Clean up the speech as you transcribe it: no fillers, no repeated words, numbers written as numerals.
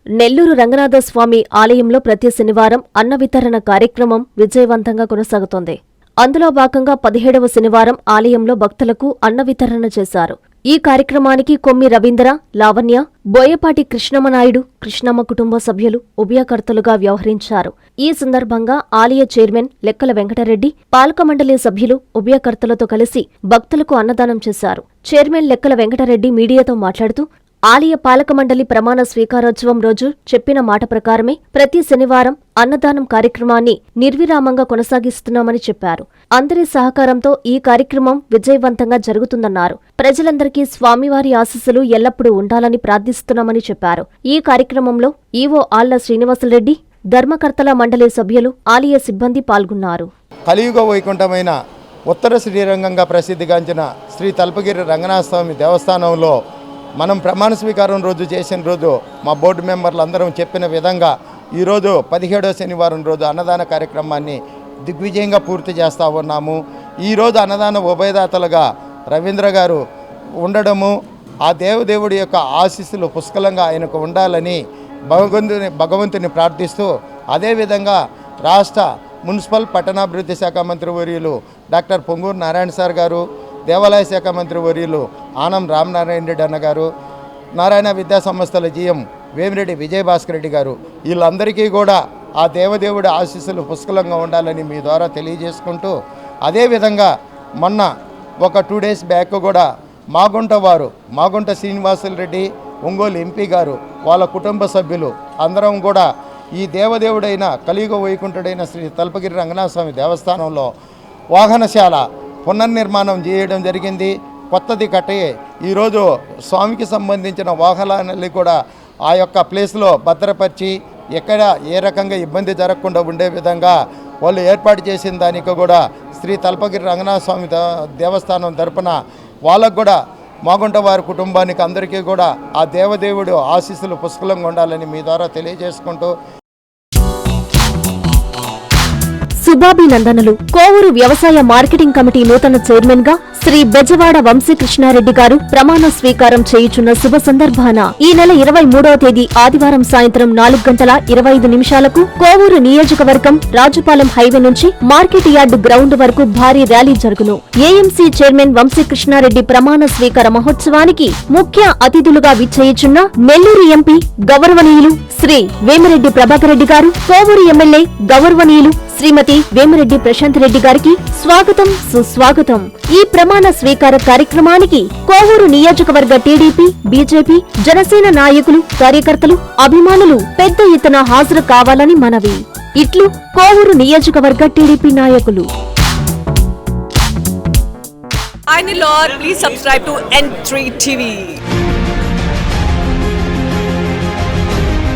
నెల్లూరు రంగనాథస్వామి ఆలయంలో ప్రతి శనివారం అన్న వితరణ కార్యక్రమం విజయవంతంగా కొనసాగుతోంది. అందులో భాగంగా 17వ శనివారం ఆలయంలో భక్తులకు అన్న వితరణ చేశారు. ఈ కార్యక్రమానికి కొమ్మి రవీంద్ర, లావణ్య, బోయపాటి కృష్ణమనాయుడు, కృష్ణమ్మ కుటుంబ సభ్యులు ఉభయకర్తలుగా వ్యవహరించారు. ఈ సందర్భంగా ఆలయ చైర్మన్ లెక్కల వెంకటరెడ్డి, పాలక మండలి సభ్యులు ఉభయకర్తలతో కలిసి భక్తులకు అన్నదానం చేశారు. చైర్మన్ లెక్కల వెంకటరెడ్డి మీడియాతో మాట్లాడుతూ, ఆలయ పాలక మండలి ప్రమాణ స్వీకారోత్సవం రోజు చెప్పిన మాట ప్రకారమే ప్రతి శనివారం అన్నదానం కార్యక్రమాన్ని నిర్విరామంగా కొనసాగిస్తున్నామని చెప్పారు. అందరి సహకారంతో ఈ కార్యక్రమం విజయవంతంగా జరుగుతుందన్నారు. ప్రజలందరికీ స్వామివారి ఆశీస్సులు ఎల్లప్పుడూ ఉండాలని ప్రార్థిస్తున్నామని చెప్పారు. ఈ కార్యక్రమంలో ఈవో ఆళ్ల శ్రీనివాసులరెడ్డి, ధర్మకర్తల మండలి సభ్యులు, ఆలయ సిబ్బంది పాల్గొన్నారు. కలియుగ వైకుంఠమైన ఉత్తర శ్రీరంగంగా ప్రసిద్ధిగాంచిన శ్రీ తల్పగిరి రంగనాథస్వామి దేవస్థానంలో మనం ప్రమాణ స్వీకారం రోజు చేసిన రోజు మా బోర్డు మెంబర్లు అందరం చెప్పిన విధంగా ఈరోజు 17వ శనివారం రోజు అన్నదాన కార్యక్రమాన్ని దిగ్విజయంగా పూర్తి చేస్తూ ఉన్నాము. ఈరోజు అన్నదాన ఉభయదాతలుగా రవీంద్ర గారు ఉండడము, ఆ దేవదేవుడి యొక్క ఆశీస్సులు పుష్కలంగా ఆయనకు ఉండాలని భగవంతుని ప్రార్థిస్తూ, అదేవిధంగా రాష్ట్ర మున్సిపల్ పట్టణాభివృద్ధి శాఖ మంత్రి వర్యులు డాక్టర్ పొంగూరు నారాయణ సార్ గారు, దేవాలయ శాఖ మంత్రి వర్యులు ఆనం రామనారాయణ రెడ్డి అన్న గారు, నారాయణ విద్యా సంస్థల జీఎం వేమిరెడ్డి విజయభాస్కర్ రెడ్డి గారు, వీళ్ళందరికీ కూడా ఆ దేవదేవుడి ఆశీస్సులు పుష్కలంగా ఉండాలని మీ ద్వారా తెలియజేసుకుంటూ, అదేవిధంగా మొన్న ఒక 2 డేస్ బ్యాక్ కూడా మాగుంట శ్రీనివాసులు రెడ్డి, ఒంగోలు ఎంపీ గారు, వాళ్ళ కుటుంబ సభ్యులు అందరం కూడా ఈ దేవదేవుడైన కలియుగ వైకుంఠుడైన శ్రీ తల్పగిరి రంగనాథస్వామి దేవస్థానంలో వాహనశాల పునర్నిర్మాణం చేయడం జరిగింది. కొత్తది కట్టి ఈరోజు స్వామికి సంబంధించిన వాహనాన్ని కూడా ఆ యొక్క ప్లేస్లో భద్రపరిచి ఎక్కడ ఏ రకంగా ఇబ్బంది జరగకుండా ఉండే విధంగా వాళ్ళు ఏర్పాటు చేసిన దానికి కూడా శ్రీ తల్పగిరి రంగనాథస్వామి దేవస్థానం తరపున వాళ్ళకు కూడా మాగుంట వారి కుటుంబానికి అందరికీ కూడా ఆ దేవదేవుడు ఆశీస్సులు పుష్కలంగా ఉండాలని మీ ద్వారా తెలియజేసుకుంటూ, శుభాభినందనలు. కోవూరు వ్యవసాయ మార్కెటింగ్ కమిటీ నూతన చైర్మన్ గా శ్రీ బెజవాడ వంశీకృష్ణారెడ్డి గారు ప్రమాణ స్వీకారం చేయుచున్న శుభ సందర్భాన ఈ నెల 23వ తేదీ ఆదివారం సాయంత్రం 4:25 కోవూరు నియోజకవర్గం రాజుపాలెం హైవే నుంచి మార్కెట్ యార్డు గ్రౌండ్ వరకు భారీ ర్యాలీ జరుగును. ఏఎంసీ చైర్మన్ వంశీకృష్ణారెడ్డి ప్రమాణ స్వీకార మహోత్సవానికి ముఖ్య అతిథులుగా విచ్చేయుచున్న నెల్లూరు ఎంపీ గౌరవనీయులు శ్రీ వేమిరెడ్డి ప్రభాకర్ రెడ్డి గారు, కోవూరు ఎమ్మెల్యే గౌరవనీయులు శ్రీమతి వేమిరెడ్డి ప్రశాంత్ రెడ్డి గారికి స్వాగతం, సుస్వాగతం. ఈ ప్రమాణ స్వీకార కార్యక్రమానికి కోవూరు నియోజకవర్గ టీడీపీ, బీజేపీ, జనసేన నాయకులు, కార్యకర్తలు, అభిమానులు పెద్ద ఎత్తున హాజరు కావాలని మనవి. ఇట్లు కోవూరు నియోజకవర్గ టీడీపీ నాయకులు. Please subscribe to N3 TV.